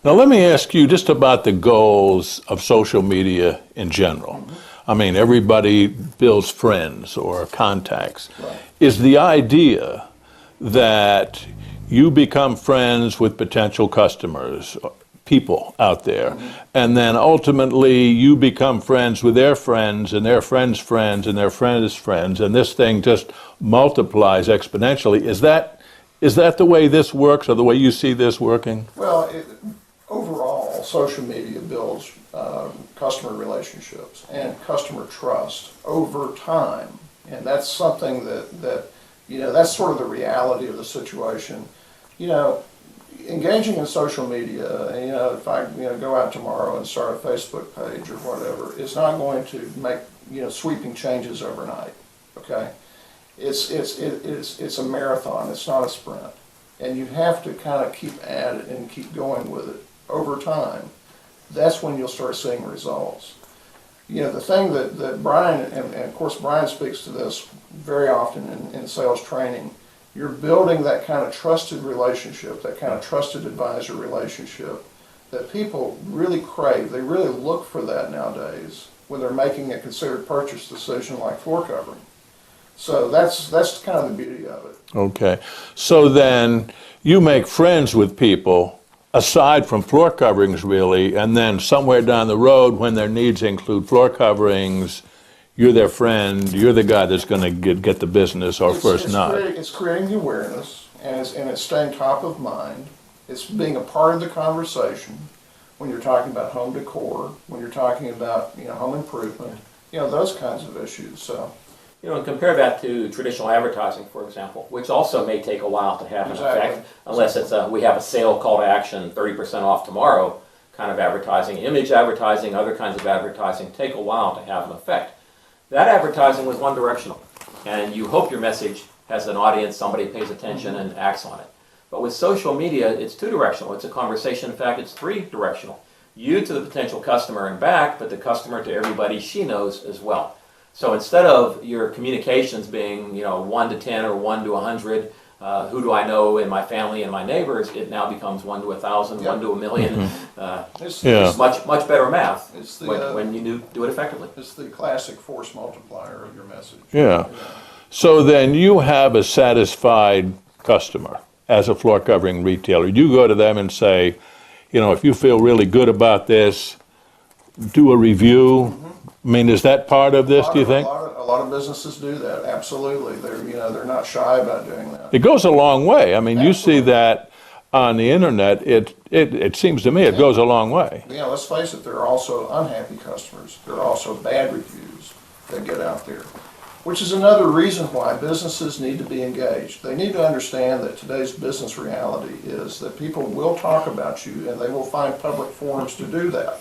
Now let me ask you just about the goals of social media in general. I mean, everybody builds friends or contacts. Right. Is the idea that you become friends with potential customers, people out there, and then ultimately you become friends with their friends and their friends' friends and their friends' friends, and this thing just multiplies exponentially? Is that the way this works, or the way you see this working? Well, overall, social media builds customer relationships and customer trust over time, and that's something that that's sort of the reality of the situation. Engaging in social media, and if I go out tomorrow and start a Facebook page or whatever, it's not going to make sweeping changes overnight. Okay, it's a marathon. It's not a sprint, and you have to kind of keep at it and keep going with it over time. That's when you'll start seeing results. The thing that Brian, and of course Brian speaks to this very often in sales training, you're building that kind of trusted relationship, that kind of trusted advisor relationship that people really crave. They really look for that nowadays when they're making a considered purchase decision like floor covering. So that's kind of the beauty of it. Okay. So then you make friends with people aside from floor coverings, really, and then somewhere down the road when their needs include floor coverings, you're their friend, you're the guy that's going to get the business or first not. It's creating the awareness, and it's staying top of mind. It's being a part of the conversation when you're talking about home decor, when you're talking about home improvement, those kinds of issues. So. And compare that to traditional advertising, for example, which also may take a while to have an effect, unless it's we have a sale call to action, 30% off tomorrow kind of advertising. Image advertising, other kinds of advertising take a while to have an effect. That advertising was one directional, and you hope your message has an audience, somebody pays attention and acts on it. But with social media, it's two directional. It's a conversation. In fact, it's three directional. You to the potential customer and back, but the customer to everybody she knows as well. So instead of your communications being 1 to 10 or 1 to 100, who do I know in my family and my neighbors, it now becomes 1 to 1,000, 1 to 1,000,000. It's much better math when you do it effectively. It's the classic force multiplier of your message. Yeah. So then you have a satisfied customer as a floor covering retailer. You go to them and say, if you feel really good about this, do a review. I mean, is that part of this, do you think? A lot of businesses do that, absolutely. They're not shy about doing that. It goes a long way. I mean, you see that on the internet, it seems to me it goes a long way. Let's face it, there are also unhappy customers. There are also bad reviews that get out there, which is another reason why businesses need to be engaged. They need to understand that today's business reality is that people will talk about you and they will find public forums to do that.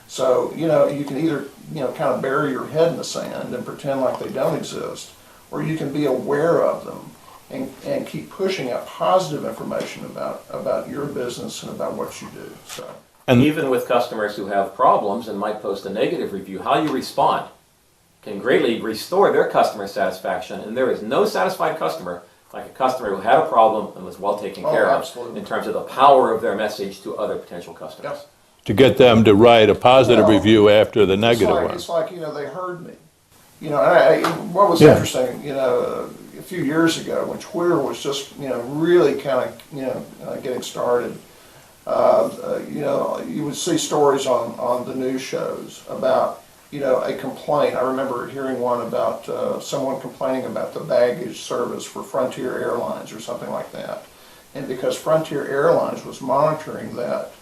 So, you can either, kind of bury your head in the sand and pretend like they don't exist, or you can be aware of them and keep pushing out positive information about your business and about what you do. So, and even with customers who have problems and might post a negative review, how you respond can greatly restore their customer satisfaction, and there is no satisfied customer like a customer who had a problem and was well taken care of in terms of the power of their message to other potential customers. Yep. To get them to write a positive review after the negative one. It's like they heard me. What was interesting, a few years ago when Twitter was just, really kind of, getting started, you would see stories on the news shows about, a complaint. I remember hearing one about someone complaining about the baggage service for Frontier Airlines or something like that. And because Frontier Airlines was monitoring that,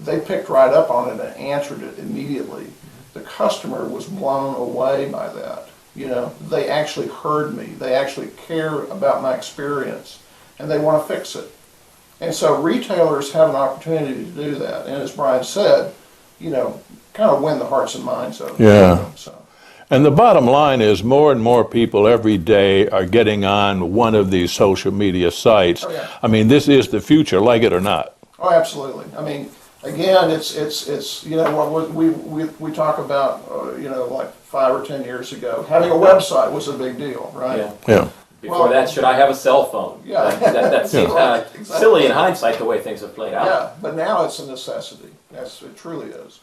they picked right up on it and answered it immediately. The customer was blown away by that. They actually heard me. They actually care about my experience, and they want to fix it. And so retailers have an opportunity to do that. And as Brian said, kind of win the hearts and minds of them. Yeah. And the bottom line is more and more people every day are getting on one of these social media sites. Oh, yeah. I mean, this is the future, like it or not. Oh, absolutely. I mean, again, it's what we talk about, like 5 or 10 years ago. Having a website was a big deal, right? Yeah. Before Well, that, should I have a cell phone? Yeah. That seems Right, exactly. silly in hindsight, the way things have played out. Yeah, but now it's a necessity. Yes, it truly is.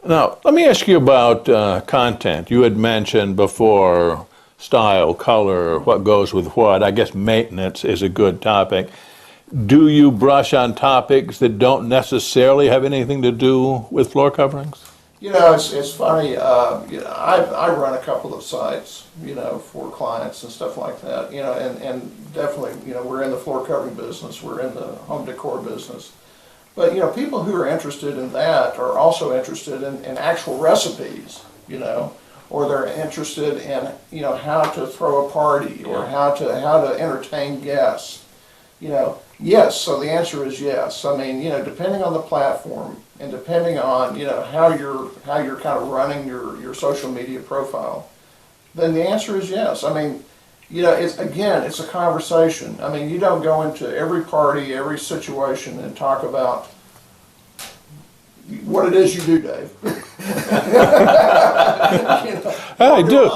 Now, let me ask you about content. You had mentioned before style, color, what goes with what. I guess maintenance is a good topic. Do you brush on topics that don't necessarily have anything to do with floor coverings? You know, it's funny. You know, I run a couple of sites, you know, for clients and stuff like that. You know, and definitely, you know, we're in the floor covering business. We're in the home decor business. But, you know, people who are interested in that are also interested in actual recipes, you know, or they're interested in, you know, how to throw a party or how to entertain guests. You know, yes, so the answer is yes. I mean, you know, depending on the platform and depending on, you know, how you're kind of running your social media profile, then the answer is yes. I mean, you know, it's a conversation. I mean, you don't go into every party, every situation and talk about what it is you do, Dave. You know, I do.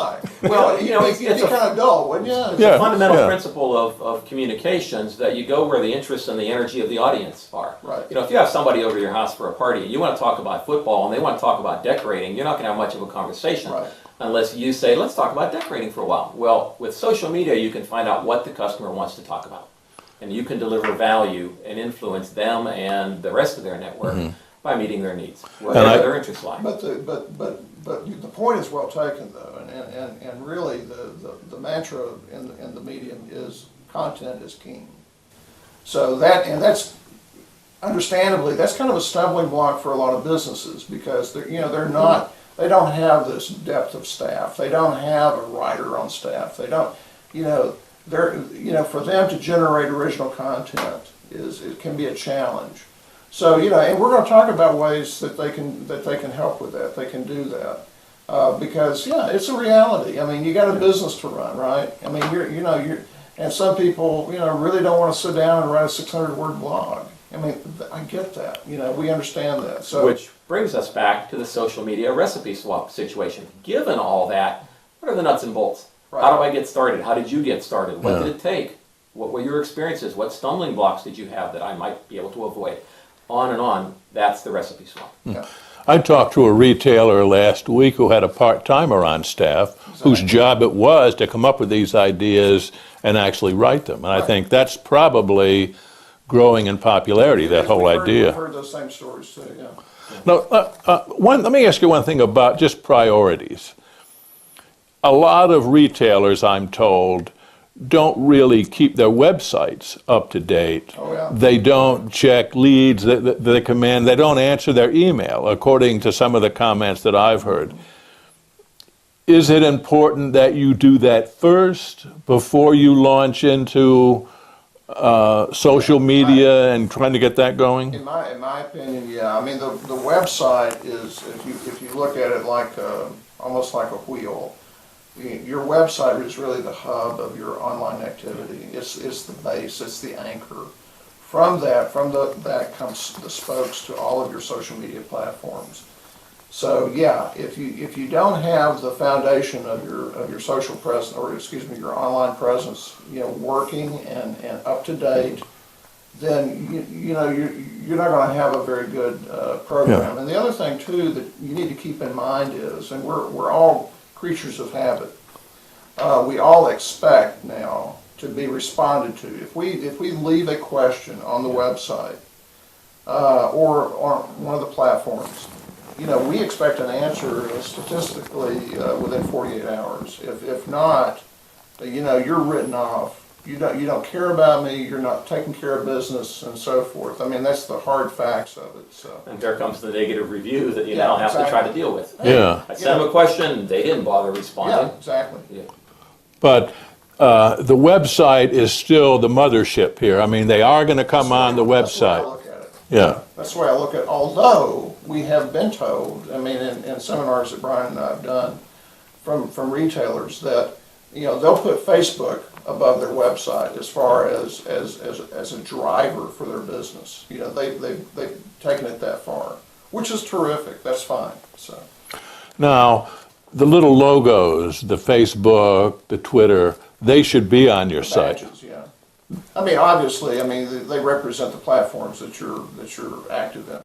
Well, you know, it'd be kind of dull, wouldn't you? It's a fundamental principle of communications that you go where the interest and the energy of the audience are. Right. You know, if you have somebody over to your house for a party and you want to talk about football and they want to talk about decorating, you're not going to have much of a conversation. Right. Unless you say, let's talk about decorating for a while. Well, with social media, you can find out what the customer wants to talk about. And you can deliver value and influence them and the rest of their network by meeting their needs, whatever their interests lie. But the point is well taken, though, and really the mantra in the medium is content is king. So that's understandably that's kind of a stumbling block for a lot of businesses because they don't have this depth of staff. They don't have a writer on staff. They don't, for them to generate original content it can be a challenge. So, and we're going to talk about ways that they can help with that. They can do that because it's a reality. I mean, you got a business to run, right? I mean, and some people, really don't want to sit down and write a 600-word blog. I mean, I get that. We understand that. So, which brings us back to the social media recipe swap situation. Given all that, what are the nuts and bolts? Right. How do I get started? How did you get started? What did it take? What were your experiences? What stumbling blocks did you have that I might be able to avoid? On and on. That's the recipe swap. Yeah. I talked to a retailer last week who had a part-timer on staff whose job it was to come up with these ideas and actually write them. And I think that's probably growing in popularity, that whole idea. We've heard those same stories too, yeah. Now, let me ask you one thing about just priorities. A lot of retailers, I'm told, don't really keep their websites up to date. Oh, yeah. They don't check leads that they come in. They don't answer their email, according to some of the comments that I've heard. Is it important that you do that first before you launch into social media and trying to get that going? In my opinion, yeah. I mean, the website is, if you look at it like almost like a wheel, your website is really the hub of your online activity. It's the base. It's the anchor. From that comes the spokes to all of your social media platforms. So yeah, if you don't have the foundation of your social presence, or your online presence, working and up to date, then you're not going to have a very good program. Yeah. And the other thing too that you need to keep in mind is, and we're all creatures of habit. We all expect now to be responded to. If we leave a question on the website or on one of the platforms, we expect an answer statistically within 48 hours. If not, you're written off. You don't care about me. You're not taking care of business and so forth. I mean, that's the hard facts of it. So. And there comes the negative review that you now have to try to deal with. Yeah. I sent them a question. They didn't bother responding. Yeah, exactly. Yeah. But the website is still the mothership here. I mean, they are going to come on the website. That's the way I look at it. Yeah. That's the way I look at it. Although we have been told, I mean, in seminars that Brian and I have done from retailers that, they'll put Facebook above their website as far as a driver for their business. They've taken it that far, which is terrific. That's fine. So now, the little logos, the Facebook, the Twitter, they should be on your site. Badges, yeah. I mean, obviously, I mean, they represent the platforms that you're active in.